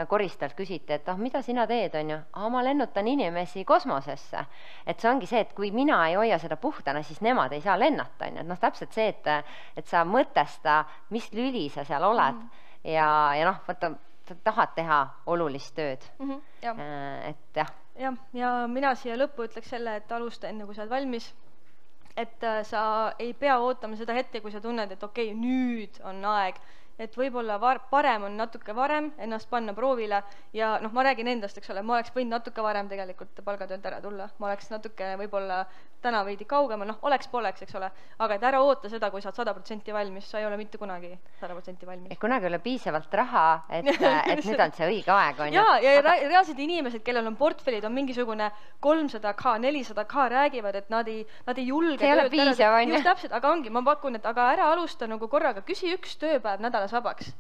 koristalt küsiti, et mida sina teed, on ju, ma lennutan inimesi kosmosesse, et see ongi see, et kui mina ei hoia seda puhtana, siis nemad ei saa lennata, on ju, et noh, täpselt see, et sa mõtesta, mis lüli sa seal oled ja noh, vaata, sa tahad teha olulist tööd, et jah. Ja mina siia lõppu ütleks selle, et alusta enne, kui sa oled valmis, et sa ei pea ootama seda hetke, kui sa tunned, et okei, nüüd on aeg, et võib-olla parem on natuke varem ennast panna proovile ja noh, ma räägin endast, eks ole, ma oleks võinud natuke varem tegelikult palgatöölt ära tulla, ma oleks natuke võib-olla täna veidi kaugemal, noh, oleks-poleks, eks ole, aga et ära oota seda, kui sa oled 100% valmis, sa ei ole mitte kunagi 100% valmis. Et kunagi ei ole piisavalt raha, et nüüd on see õige aeg, on ju. Ja reaalsed inimesed, kellel on portfellid, on mingisugune 300K, 400K räägivad, et nad ei julge see ei ole piisav, on ju. Just täpselt, aga ongi, ma pakun, et aga ära alusta nagu korraga, küsi üks tööpäev nädalas vabaks.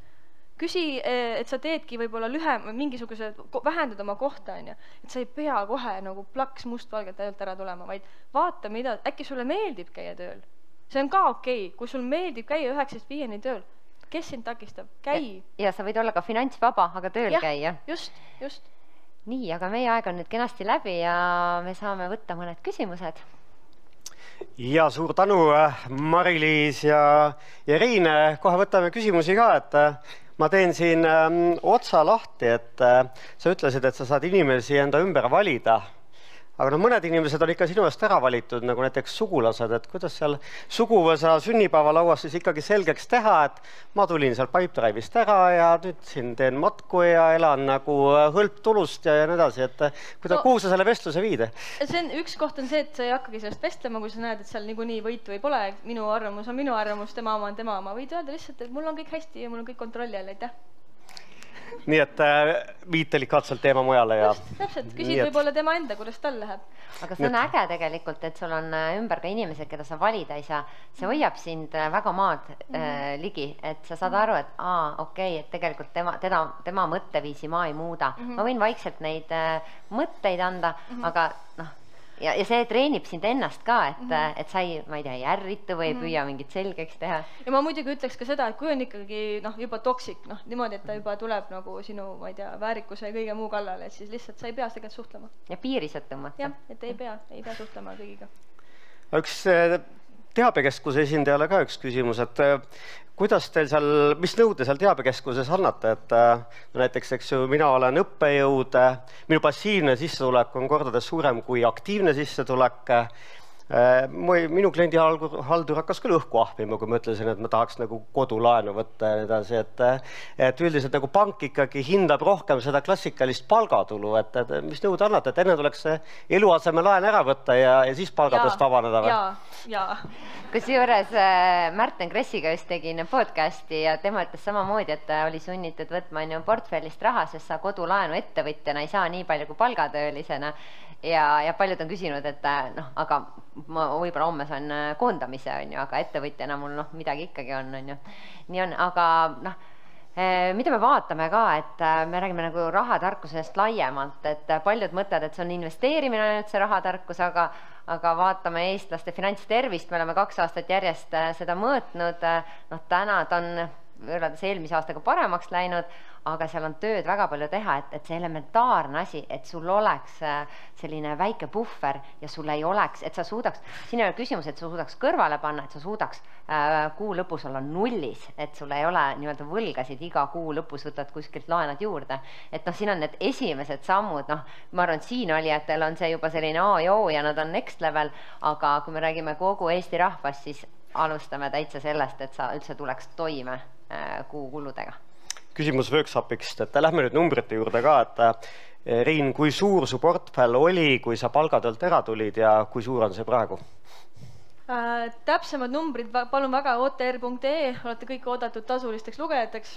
Küsi, et sa teedki võib-olla mingisuguse, vähendad oma kohta, on ju, et sa ei pea kohe nagu plaks mustvalgelt ainult ära tulema, vaid vaata, mida, äkki sulle meeldib käia tööl. See on ka okei, kui sul meeldib käia 9-5 tööl, kes sind takistab? Käi. Ja sa võid olla ka finantsvaba, aga tööl käia. Just. Nii, aga meie aeg on nüüd kenasti läbi ja me saame võtta mõned küsimused. Ja suur tänu, Mari-Liis ja Riin, kohe võtame küsimusi ka, et ma teen siin otsa lahti, et sa ütlesid, et sa saad inimesi enda ümber valida. Aga mõned inimesed on ikka sinu eest ära valitud, nagu näiteks sugulased, et kuidas seal suguvõsa sünnipäevalauas siis ikkagi selgeks teha, et ma tulin seal Pipedrive'ist ära ja nüüd siin teen matku ja elan nagu hõlptulust ja nii edasi, et kuhu sa selle vestluse viid? Üks koht on see, et sa ei hakkagi sellest vestlema, kui sa näed, et seal niikuinii võitu ei pole, minu arvamus on minu arvamus, tema oma on tema oma, võid öelda lihtsalt, et mul on kõik hästi ja mul on kõik kontrolli all, aitäh. Nii et viid delikaatselt teema mujale ja... Täpselt, küsid võib-olla tema enda, kuidas tal läheb. Aga see on äge tegelikult, et sul on ümber ka inimesed, keda sa valida ei saa. See hoiab sind väga maad ligi, et sa saad aru, et okei, et tegelikult tema mõtteviisi ma ei muuda. Ma võin vaikselt neid mõtteid anda, aga noh, ja see treenib sind ennast ka, et sa ei, ma ei tea, ei ärritu või ei püüa mingit selgeks teha. Ja ma muidugi ütleks ka seda, et kui on ikkagi juba toksik, niimoodi, et ta juba tuleb nagu sinu, ma ei tea, väärikuse ja kõige muu kallale, et siis lihtsalt sa ei pea tegelikult suhtlema. Ja piiri saad tõmmata. Jah, et ei pea suhtlema kõigiga. Üks teabekeskuse esindajale ka üks küsimus, et kuidas teil seal, mis nõude seal teabekeskuses annate, et näiteks, eks ju, mina olen õppejõud, minu passiivne sissetulek on kordades suurem kui aktiivne sissetulek. Minu kliendi haldur hakkas küll õhku ahmima, kui ma ütlesin, et ma tahaks nagu kodulaenu võtta ja edasi, et üldiselt nagu pank ikkagi hindab rohkem seda klassikalist palgatulu, et mis nõud annate, et enne tuleks see eluasemelaen ära võtta ja siis palgatõst avaneda või? Jaa. Kusjuures Märten Kressiga just tegin podcasti ja tema ütles samamoodi, et oli sunnitud võtma portfellist raha, sest sa kodulaenu ettevõtjana ei saa nii palju kui palgatöölisena. Ja paljud on küsinud, et aga ma võib-olla homme saan koondamise, aga ettevõtjana mul midagi ikkagi on. Nii on, aga mida me vaatame ka, et me räägime nagu rahatarkusest laiemalt, et paljud mõtlevad, et see on investeerimine ainult see rahatarkus, aga vaatame eestlaste finantstervist, me oleme 2 aastat järjest seda mõõtnud, täna ta on võrreldes eelmise aastaga paremaks läinud, aga seal on tööd väga palju teha, et see elementaarne asi, et sul oleks selline väike puhver ja sul ei oleks, et sa suudaks, siin ei ole küsimus, et sa suudaks kõrvale panna, et sa suudaks kuu lõpus olla nullis, et sul ei ole nii-öelda võlgasid, iga kuu lõpus võtad kuskilt laenad juurde. Et siin on need esimesed sammud, ma arvan, et siin olijatel on see juba selline A ja O ja nad on next level, aga kui me räägime kogu Eesti rahvast, siis alustame täitsa sellest, et sa üldse tuleks toime kuu kuludega. Küsimus workshopist, et lähme nüüd numbrite juurde ka, et Riin, kui suur su portfell oli, kui sa palgatöölt ära tulid ja kui suur on see praegu? Täpsemad numbrid palun väga otr.ee, olete kõik oodatud tasulisteks lugejateks,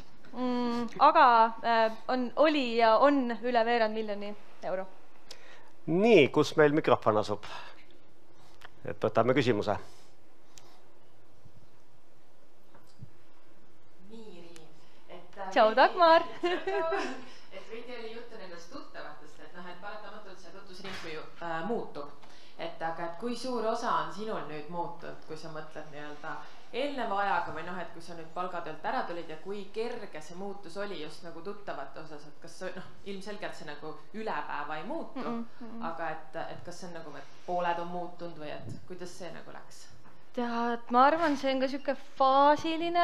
aga oli ja on üle veerand miljoni euro. Nii, kus meil mikrofon asub? Et võtame küsimuse. Tšau, Dagmar! Et veidi oli juttu nendest tuttavatest, et paratamatult see tutvusring ju muutub. Aga kui suur osa on sinul nüüd muutunud, kui sa mõtled nii-öelda eelneva ajaga või et kui sa nüüd palgatöölt ära tulid ja kui kerge see muutus oli just nagu tuttavate osas, et kas ilmselgelt see nagu üle päeva ei muutu, aga et kas see on nagu, et pooled on muutunud või et kuidas see nagu läks? Tead, ma arvan, see on ka siuke faasiline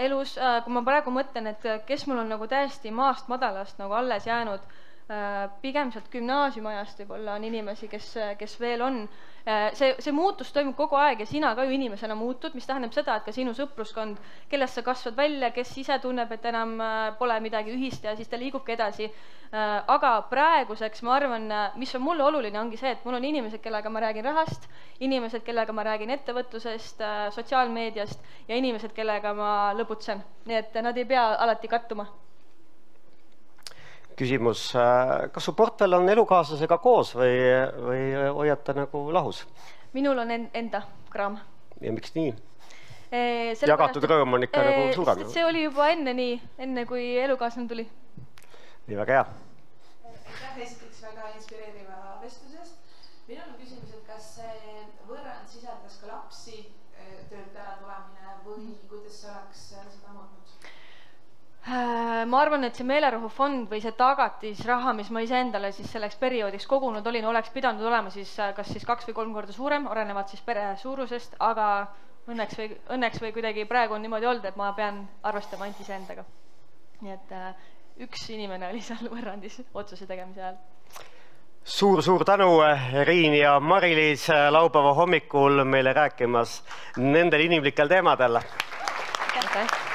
elus, kui ma praegu mõtlen, et kes mul on nagu täiesti maast madalast nagu alles jäänud, pigem sealt gümnaasiumajast võib-olla on inimesi, kes veel on. See muutus toimub kogu aeg ja sina ka ju inimesena muutud, mis tähendab seda, et ka sinu sõpruskond, kellest sa kasvad välja, kes ise tunneb, et enam pole midagi ühist ja siis ta liigubki edasi. Aga praeguseks ma arvan, mis on mulle oluline, ongi see, et mul on inimesed, kellega ma räägin rahast, inimesed, kellega ma räägin ettevõtlusest, sotsiaalmeediast ja inimesed, kellega ma lõbutsen. Nii et nad ei pea alati kattuma. Küsimus, kas su portfell on elukaaslasega koos või hoiate nagu lahus? Minul on enda kraam. Ja miks nii? Jagatud rõõm on ikka nagu suurem. See oli juba enne kui elukaaslane tuli. Nii väga hea. Aitäh esiteks väga inspireeriva vestlusest. Minul on küsimus, et kas see võrrand sisaldas ka lapsi töölt ära tulemine või kuidas see oleks seda muutnud? Ma arvan, et see meelerahufond või see tagatisraha, mis ma iseendale siis selleks perioodiks kogunud olin, oleks pidanud olema siis kas siis 2 või 3 korda suurem, orenevad siis pere suurusest, aga õnneks või kuidagi praegu on niimoodi olnud, et ma pean arvestama ainult iseendaga. Nii et üks inimene oli seal võrrandis otsuse tegemise ajal. Suur tänu, Riin ja Mari-Liis, laupäeva hommikul meile rääkimas nendel inimlikel teemadel. Aitäh!